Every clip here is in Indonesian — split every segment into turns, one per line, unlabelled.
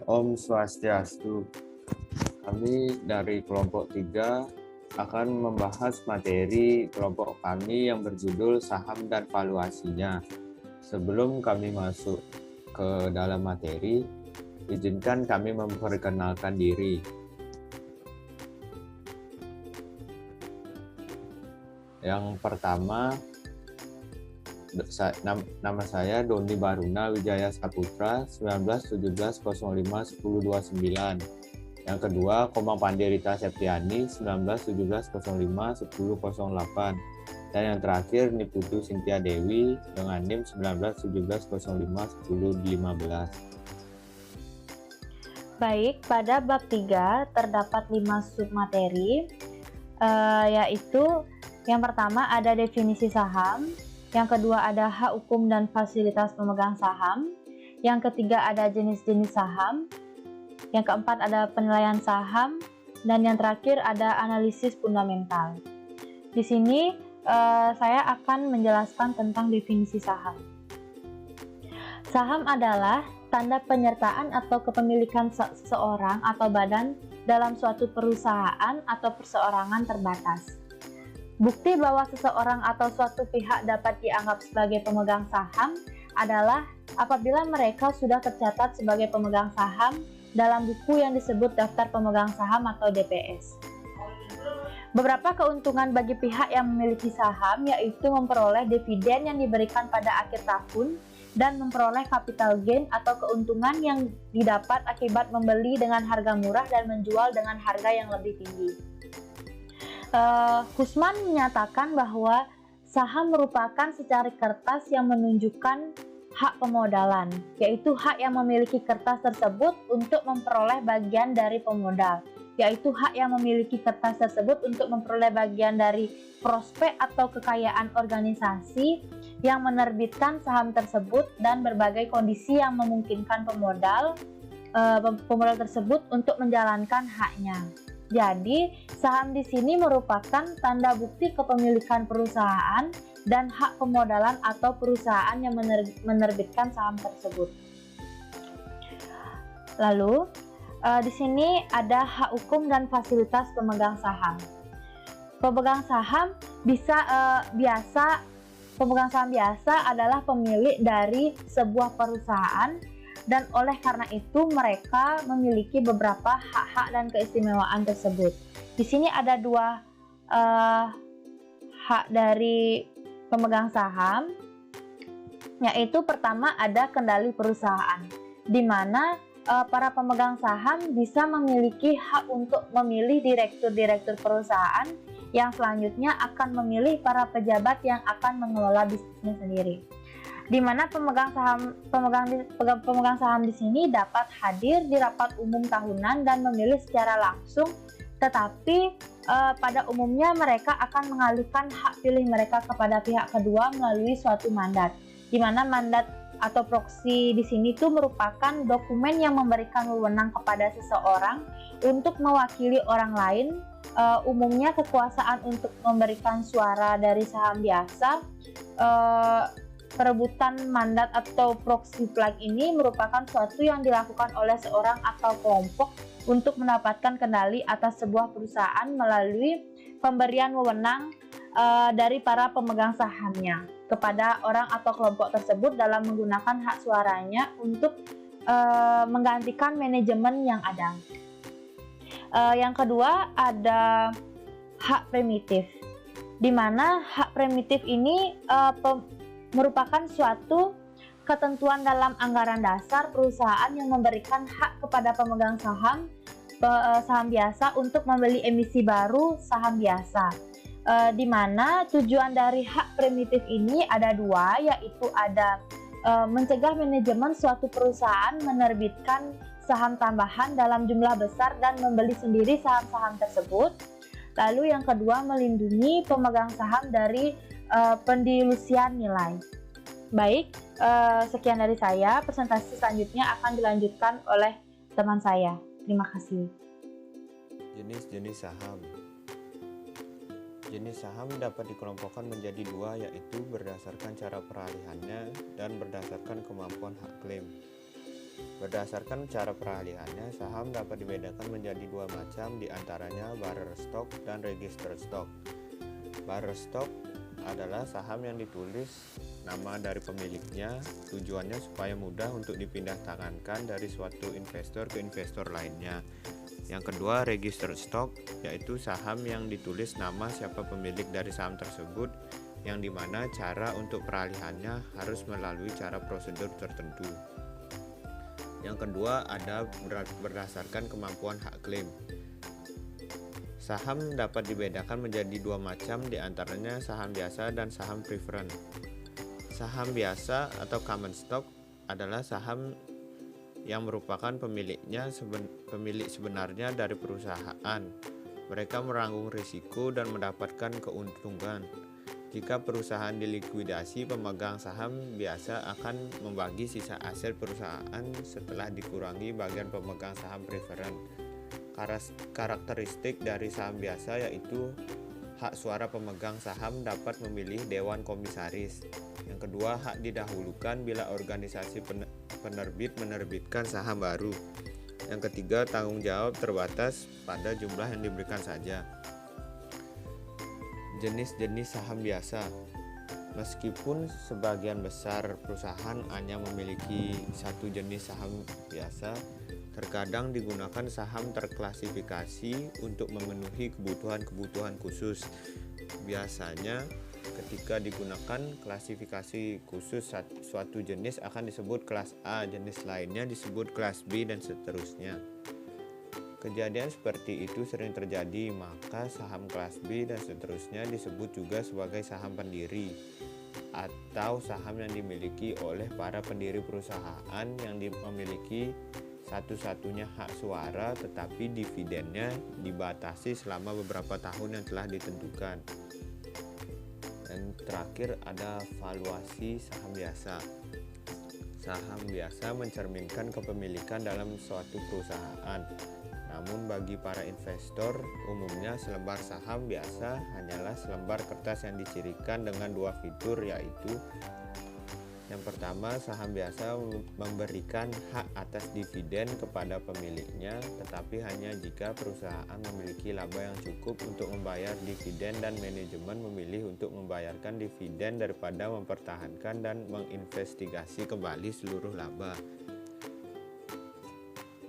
Om Swastiastu. Kami dari kelompok 3 akan membahas materi kelompok kami yang berjudul saham dan valuasinya. Sebelum kami masuk ke dalam materi, izinkan kami memperkenalkan diri. Yang pertama, nama saya Doni Baruna Wijaya Saputra, 1917051029. Yang kedua, Komang Pandirita Septiani, 1917051008. Dan yang terakhir, Niputu Sintia Dewi dengan NIM 1917051015.
Baik, pada bab 3 terdapat 5 submateri, yaitu yang pertama ada definisi saham, yang kedua ada hak hukum dan fasilitas pemegang saham, yang ketiga ada jenis-jenis saham, yang keempat ada penilaian saham, dan yang terakhir ada analisis fundamental. Di sini saya akan menjelaskan tentang definisi saham. Saham adalah tanda penyertaan atau kepemilikan seseorang atau badan dalam suatu perusahaan atau perseorangan terbatas. Bukti bahwa seseorang atau suatu pihak dapat dianggap sebagai pemegang saham adalah apabila mereka sudah tercatat sebagai pemegang saham dalam buku yang disebut Daftar Pemegang Saham atau DPS. Beberapa keuntungan bagi pihak yang memiliki saham yaitu memperoleh dividen yang diberikan pada akhir tahun dan memperoleh capital gain atau keuntungan yang didapat akibat membeli dengan harga murah dan menjual dengan harga yang lebih tinggi. Husman menyatakan bahwa saham merupakan secari kertas yang menunjukkan hak pemodalan, yaitu hak yang memiliki kertas tersebut untuk memperoleh bagian dari pemodal, yaitu hak yang memiliki kertas tersebut untuk memperoleh bagian dari prospek atau kekayaan organisasi yang menerbitkan saham tersebut dan berbagai kondisi yang memungkinkan pemodal tersebut untuk menjalankan haknya. Jadi, saham di sini merupakan tanda bukti kepemilikan perusahaan dan hak pemodalan atau perusahaan yang menerbitkan saham tersebut. Lalu, di sini ada hak hukum dan fasilitas pemegang saham. Pemegang saham pemegang saham biasa adalah pemilik dari sebuah perusahaan dan oleh karena itu mereka memiliki beberapa hak-hak dan keistimewaan tersebut. Di sini ada 2 hak dari pemegang saham, yaitu pertama ada kendali perusahaan, di mana para pemegang saham bisa memiliki hak untuk memilih direktur-direktur perusahaan yang selanjutnya akan memilih para pejabat yang akan mengelola bisnisnya sendiri. Di mana pemegang saham di sini dapat hadir di rapat umum tahunan dan memilih secara langsung, tetapi pada umumnya mereka akan mengalihkan hak pilih mereka kepada pihak kedua melalui suatu mandat, di mana mandat atau proksi di sini itu merupakan dokumen yang memberikan wewenang kepada seseorang untuk mewakili orang lain, umumnya kekuasaan untuk memberikan suara dari saham biasa. Perebutan mandat atau proxy flag ini merupakan suatu yang dilakukan oleh seorang atau kelompok untuk mendapatkan kendali atas sebuah perusahaan melalui pemberian wewenang dari para pemegang sahamnya kepada orang atau kelompok tersebut dalam menggunakan hak suaranya untuk menggantikan manajemen yang ada. Yang kedua ada hak primitif, di mana hak primitif ini merupakan suatu ketentuan dalam anggaran dasar perusahaan yang memberikan hak kepada pemegang saham biasa untuk membeli emisi baru saham biasa, di mana tujuan dari hak primitif ini ada 2, yaitu ada mencegah manajemen suatu perusahaan menerbitkan saham tambahan dalam jumlah besar dan membeli sendiri saham-saham tersebut. Lalu yang kedua, melindungi pemegang saham dari pendilusian nilai. Baik, sekian dari saya. Presentasi selanjutnya akan dilanjutkan oleh teman saya. Terima kasih.
Jenis-jenis saham. Jenis saham dapat dikelompokkan menjadi 2, yaitu berdasarkan cara peralihannya dan berdasarkan kemampuan hak klaim. Berdasarkan cara peralihannya, saham dapat dibedakan menjadi dua macam, diantaranya barter stock dan register stock. Barter stock adalah saham yang ditulis nama dari pemiliknya, tujuannya supaya mudah untuk dipindah tangankan dari suatu investor ke investor lainnya. Yang kedua, register stock, yaitu saham yang ditulis nama siapa pemilik dari saham tersebut, yang dimana cara untuk peralihannya harus melalui cara prosedur tertentu. Yang kedua ada berdasarkan kemampuan hak klaim. Saham dapat dibedakan menjadi dua macam, diantaranya saham biasa dan saham preferred. Saham biasa atau common stock adalah saham yang merupakan pemilik sebenarnya dari perusahaan. Mereka menanggung risiko dan mendapatkan keuntungan. Jika perusahaan dilikuidasi, pemegang saham biasa akan membagi sisa aset perusahaan setelah dikurangi bagian pemegang saham preferred. Karakteristik dari saham biasa yaitu hak suara pemegang saham dapat memilih dewan komisaris. Yang kedua, hak didahulukan bila organisasi penerbit menerbitkan saham baru. Yang ketiga, tanggung jawab terbatas pada jumlah yang diberikan saja. Jenis-jenis saham biasa. Meskipun sebagian besar perusahaan hanya memiliki satu jenis saham biasa, terkadang digunakan saham terklasifikasi untuk memenuhi kebutuhan-kebutuhan khusus. Biasanya ketika digunakan klasifikasi khusus, suatu jenis akan disebut kelas A, jenis lainnya disebut kelas B, dan seterusnya. Kejadian seperti itu sering terjadi, maka saham kelas B dan seterusnya disebut juga sebagai saham pendiri atau saham yang dimiliki oleh para pendiri perusahaan yang memiliki satu-satunya hak suara, tetapi dividennya dibatasi selama beberapa tahun yang telah ditentukan. Dan terakhir ada valuasi saham biasa. Saham biasa mencerminkan kepemilikan dalam suatu perusahaan. Namun bagi para investor, umumnya selembar saham biasa hanyalah selembar kertas yang dicirikan dengan dua fitur, yaitu yang pertama, saham biasa memberikan hak atas dividen kepada pemiliknya, tetapi hanya jika perusahaan memiliki laba yang cukup untuk membayar dividen dan manajemen memilih untuk membayarkan dividen daripada mempertahankan dan menginvestigasi kembali seluruh laba.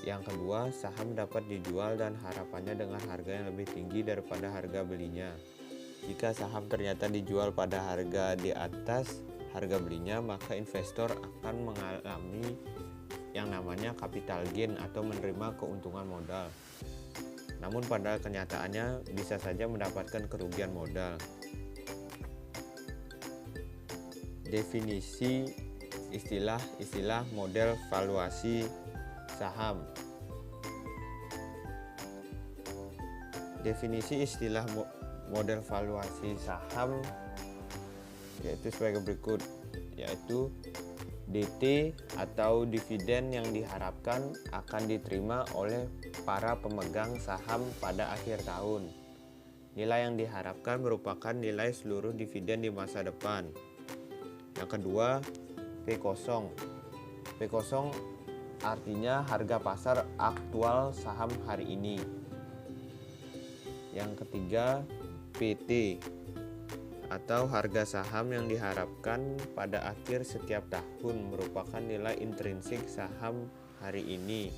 Yang kedua, saham dapat dijual dan harapannya dengan harga yang lebih tinggi daripada harga belinya. Jika saham ternyata dijual pada harga di atas harga belinya, maka investor akan mengalami yang namanya capital gain atau menerima keuntungan modal. Namun pada kenyataannya bisa saja mendapatkan kerugian modal. Definisi istilah model valuasi saham. Definisi istilah model valuasi saham yaitu sebagai berikut, yaitu DT atau dividen yang diharapkan akan diterima oleh para pemegang saham pada akhir tahun. Nilai yang diharapkan merupakan nilai seluruh dividen di masa depan. Yang kedua, P0. P0 artinya harga pasar aktual saham hari ini. Yang ketiga, PT atau harga saham yang diharapkan pada akhir setiap tahun, merupakan nilai intrinsik saham hari ini.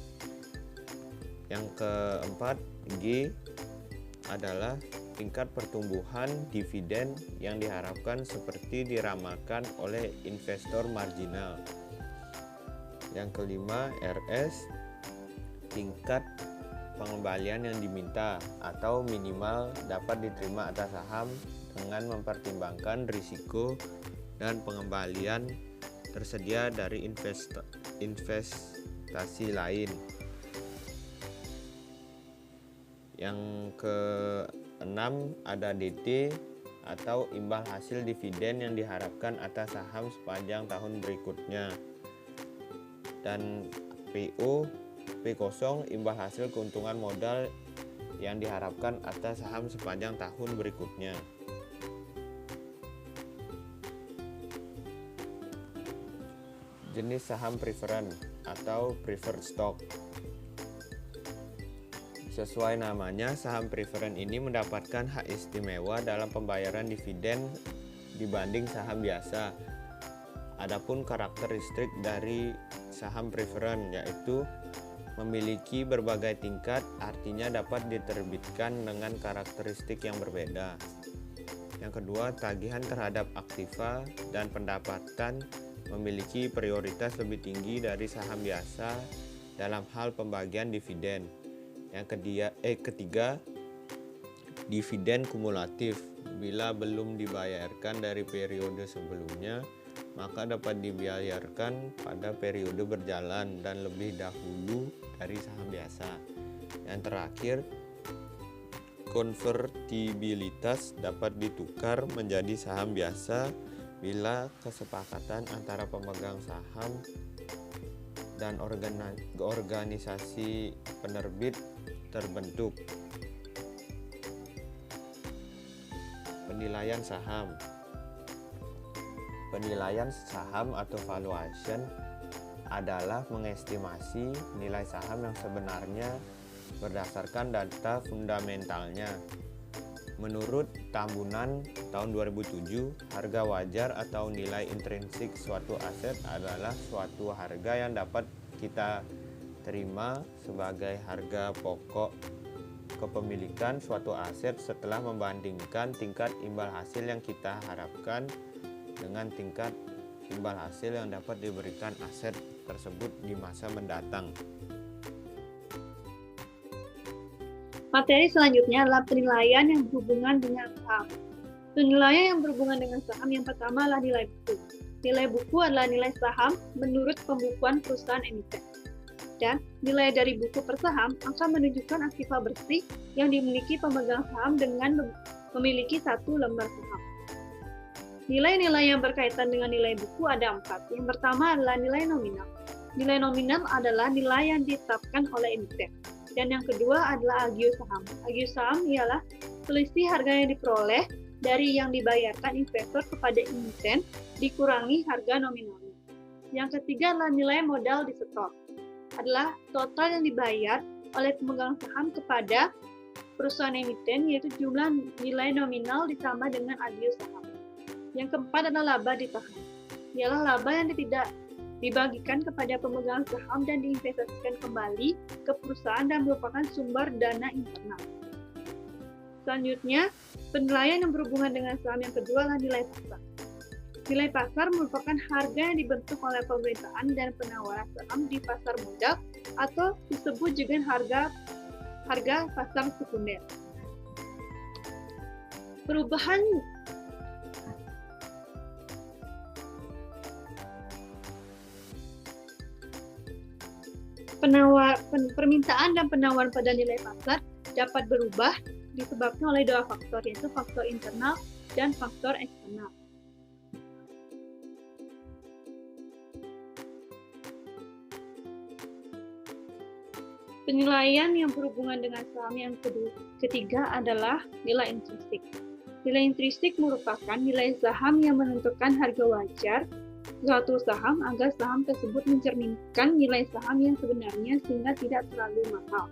Yang keempat, G adalah tingkat pertumbuhan dividen yang diharapkan seperti diramalkan oleh investor marginal. Yang kelima, RS, tingkat pengembalian yang diminta atau minimal dapat diterima atas saham dengan mempertimbangkan risiko dan pengembalian tersedia dari investasi lain. Yang keenam ada DT atau imbal hasil dividen yang diharapkan atas saham sepanjang tahun berikutnya. Dan P0 imbal hasil keuntungan modal yang diharapkan atas saham sepanjang tahun berikutnya. Jenis saham preferen atau preferred stock. Sesuai namanya, saham preferen ini mendapatkan hak istimewa dalam pembayaran dividen dibanding saham biasa. Adapun karakteristik dari saham preferen yaitu memiliki berbagai tingkat, artinya dapat diterbitkan dengan karakteristik yang berbeda. Yang kedua, tagihan terhadap aktiva dan pendapatan memiliki prioritas lebih tinggi dari saham biasa dalam hal pembagian dividen. Yang ketiga, dividen kumulatif. Bila belum dibayarkan dari periode sebelumnya, maka dapat dibayarkan pada periode berjalan dan lebih dahulu dari saham biasa. Yang terakhir, konvertibilitas dapat ditukar menjadi saham biasa bila kesepakatan antara pemegang saham dan organisasi penerbit terbentuk. Penilaian saham. Penilaian saham atau valuation adalah mengestimasi nilai saham yang sebenarnya berdasarkan data fundamentalnya. Menurut Tambunan tahun 2007, harga wajar atau nilai intrinsik suatu aset adalah suatu harga yang dapat kita terima sebagai harga pokok kepemilikan suatu aset setelah membandingkan tingkat imbal hasil yang kita harapkan dengan tingkat imbal hasil yang dapat diberikan aset tersebut di masa mendatang.
Materi selanjutnya adalah penilaian yang berhubungan dengan saham. Penilaian yang berhubungan dengan saham yang pertama adalah nilai buku. Nilai buku adalah nilai saham menurut pembukuan perusahaan emiten. Dan nilai dari buku per saham akan menunjukkan aktiva bersih yang dimiliki pemegang saham dengan memiliki satu lembar saham. Nilai-nilai yang berkaitan dengan nilai buku ada 4. Yang pertama adalah nilai nominal. Nilai nominal adalah nilai yang ditetapkan oleh emiten. Dan yang kedua adalah agio saham. Agio saham ialah selisih harga yang diperoleh dari yang dibayarkan investor kepada emiten dikurangi harga nominalnya. Yang ketiga adalah nilai modal disetor. Adalah total yang dibayar oleh pemegang saham kepada perusahaan emiten, yaitu jumlah nilai nominal ditambah dengan agio saham. Yang keempat adalah laba ditahan. Ialah laba yang tidak dibagikan kepada pemegang saham dan diinvestasikan kembali ke perusahaan dan merupakan sumber dana internal. Selanjutnya, penilaian yang berhubungan dengan saham yang kedua adalah nilai pasar. Nilai pasar merupakan harga yang dibentuk oleh pemerintahan dan penawaran saham di pasar modal atau disebut juga harga pasar sekunder. Perubahan permintaan dan penawaran pada nilai pasar dapat berubah disebabkan oleh dua faktor, yaitu faktor internal dan faktor eksternal. Penilaian yang berhubungan dengan saham yang ketiga adalah nilai intrinsik. Nilai intrinsik merupakan nilai saham yang menentukan harga wajar suatu saham agar saham tersebut mencerminkan nilai saham yang sebenarnya sehingga tidak terlalu mahal.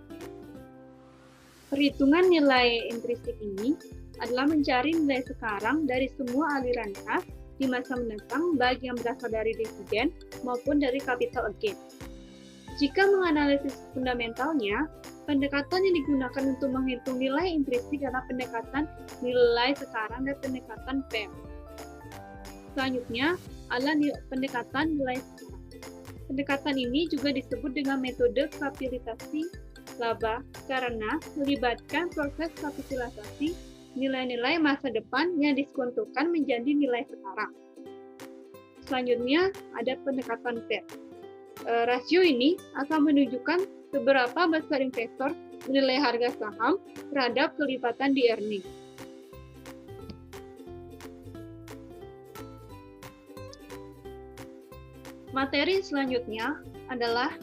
Perhitungan nilai intrinsik ini adalah mencari nilai sekarang dari semua aliran kas di masa mendatang baik yang berasal dari dividen maupun dari capital gain. Jika menganalisis fundamentalnya, pendekatan yang digunakan untuk menghitung nilai intrinsik adalah pendekatan nilai sekarang dan pendekatan PEM. Selanjutnya adalah pendekatan nilai sekarang. Pendekatan ini juga disebut dengan metode kapitalisasi laba karena melibatkan proses kapitalisasi nilai-nilai masa depan yang diskontokan menjadi nilai sekarang. Selanjutnya ada pendekatan PER. Rasio ini akan menunjukkan seberapa besar investor menilai harga saham terhadap kelipatan di earning. Materi selanjutnya adalah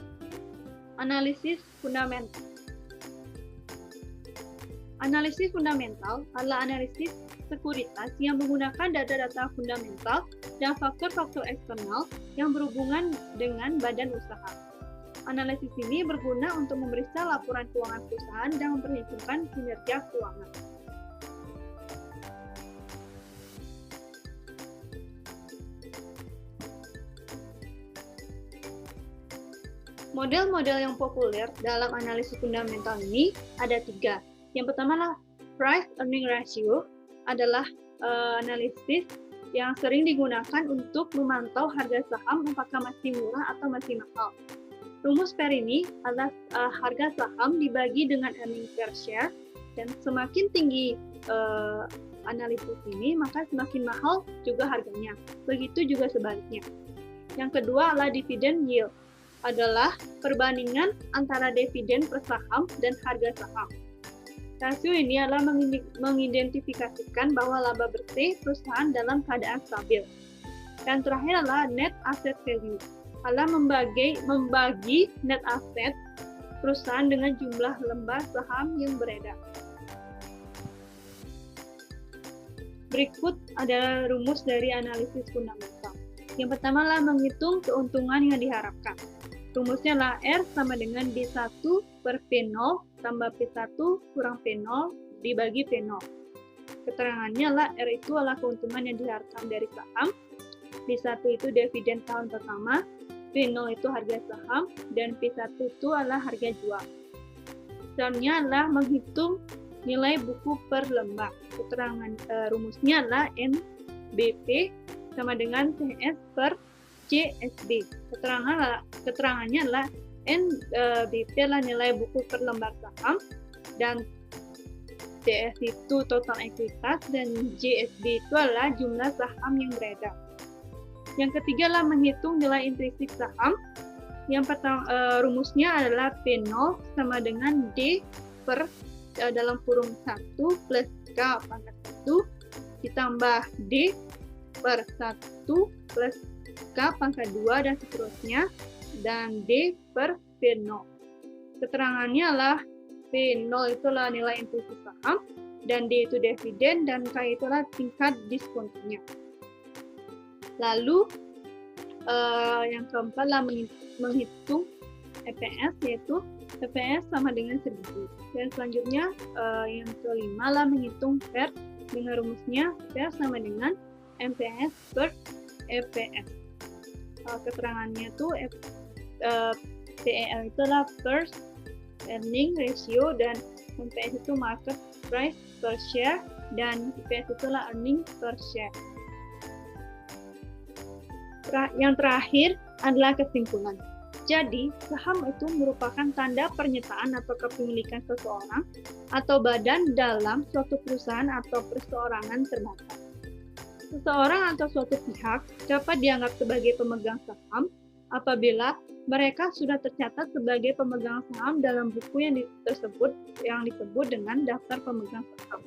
analisis fundamental. Analisis fundamental adalah analisis sekuritas yang menggunakan data-data fundamental dan faktor-faktor eksternal yang berhubungan dengan badan usaha. Analisis ini berguna untuk memeriksa laporan keuangan perusahaan dan memperhitungkan kinerja keuangan. Model-model yang populer dalam analisis fundamental ini ada 3. Yang pertama adalah price earning ratio, adalah analisis yang sering digunakan untuk memantau harga saham apakah masih murah atau masih mahal. Rumus PER ini adalah harga saham dibagi dengan earning per share, dan semakin tinggi analisis ini maka semakin mahal juga harganya. Begitu juga sebaliknya. Yang kedua adalah dividend yield, adalah perbandingan antara dividen per saham dan harga saham. Rasio ini adalah mengidentifikasikan bahwa laba bersih perusahaan dalam keadaan stabil. Dan terakhir adalah net asset value, adalah membagi net asset perusahaan dengan jumlah lembar saham yang beredar. Berikut adalah rumus dari analisis fundamental. Yang pertama adalah menghitung keuntungan yang diharapkan. Rumusnya adalah R sama dengan B1 per P0 tambah P1 kurang P0 dibagi P0. Keterangannya adalah R itu adalah keuntungan yang diharapkan dari saham, B1 itu dividen tahun pertama, P0 itu harga saham, dan P1 itu adalah harga jual. Caranya adalah menghitung nilai buku per lembar. Keterangan rumusnya adalah NBP sama dengan TS per CSB. Keterangannya adalah NBP adalah nilai buku per lembar saham, dan TS itu total ekuitas, dan CSB itu adalah jumlah saham yang beredar. Yang ketiga adalah menghitung nilai intrinsik saham. Yang pertama rumusnya adalah P0 sama dengan D per dalam kurung 1 plus K pangkat 1 ditambah D per 1 plus K pangkat 2 dan seterusnya, dan D per P0. Keterangannya adalah P0 itulah nilai intrinsik saham, dan D itu dividen, dan K itulah tingkat diskonnya. Lalu yang keempat adalah menghitung EPS, yaitu EPS sama dengan 1000. Dan selanjutnya yang kelima adalah menghitung PER dengan rumusnya PER sama dengan MPS per EPS. Keterangannya itu PER itu adalah First Earning Ratio, dan MPS itu Market Price per Share, dan EPS itu adalah Earning per Share. Yang terakhir adalah kesimpulan. Jadi, saham itu merupakan tanda pernyataan atau kepemilikan seseorang atau badan dalam suatu perusahaan atau perseorangan terbatas. Seseorang atau suatu pihak dapat dianggap sebagai pemegang saham apabila mereka sudah tercatat sebagai pemegang saham dalam buku yang disebut dengan daftar pemegang saham.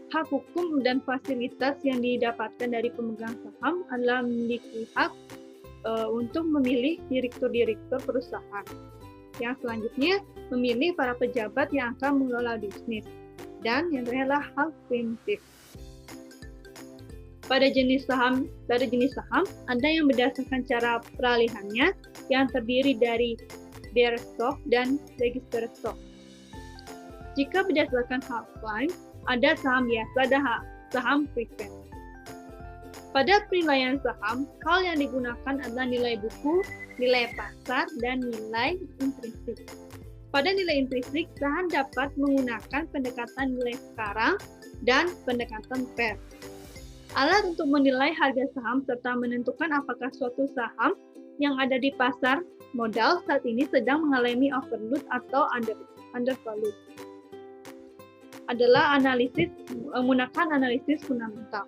Hak hukum dan fasilitas yang didapatkan dari pemegang saham adalah memiliki hak untuk memilih direktur-direktur perusahaan. Yang selanjutnya, memilih para pejabat yang akan mengelola bisnis. Dan yang terakhir adalah hak preemptif. Pada jenis saham ada yang berdasarkan cara peralihannya yang terdiri dari bearer stock dan register stock. Jika berdasarkan hak claim, ada saham biasa dan saham preferred. Pada penilaian saham, hal yang digunakan adalah nilai buku, nilai pasar, dan nilai intrinsik. Pada nilai intrinsik, saham dapat menggunakan pendekatan nilai sekarang dan pendekatan PER. Alat untuk menilai harga saham serta menentukan apakah suatu saham yang ada di pasar modal saat ini sedang mengalami overload atau undervalue adalah menggunakan analisis fundamental.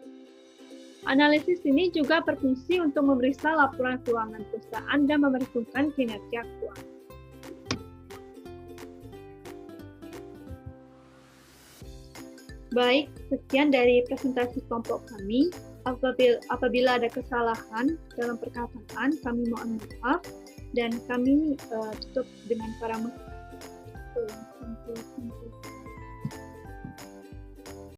Analisis ini juga berfungsi untuk memeriksa laporan keuangan perusahaan dan memerhitungkan kinerja keuangan. Baik, sekian dari presentasi kelompok kami. Apabila ada kesalahan dalam perkataan, kami mohon maaf, dan kami tutup dengan parameter.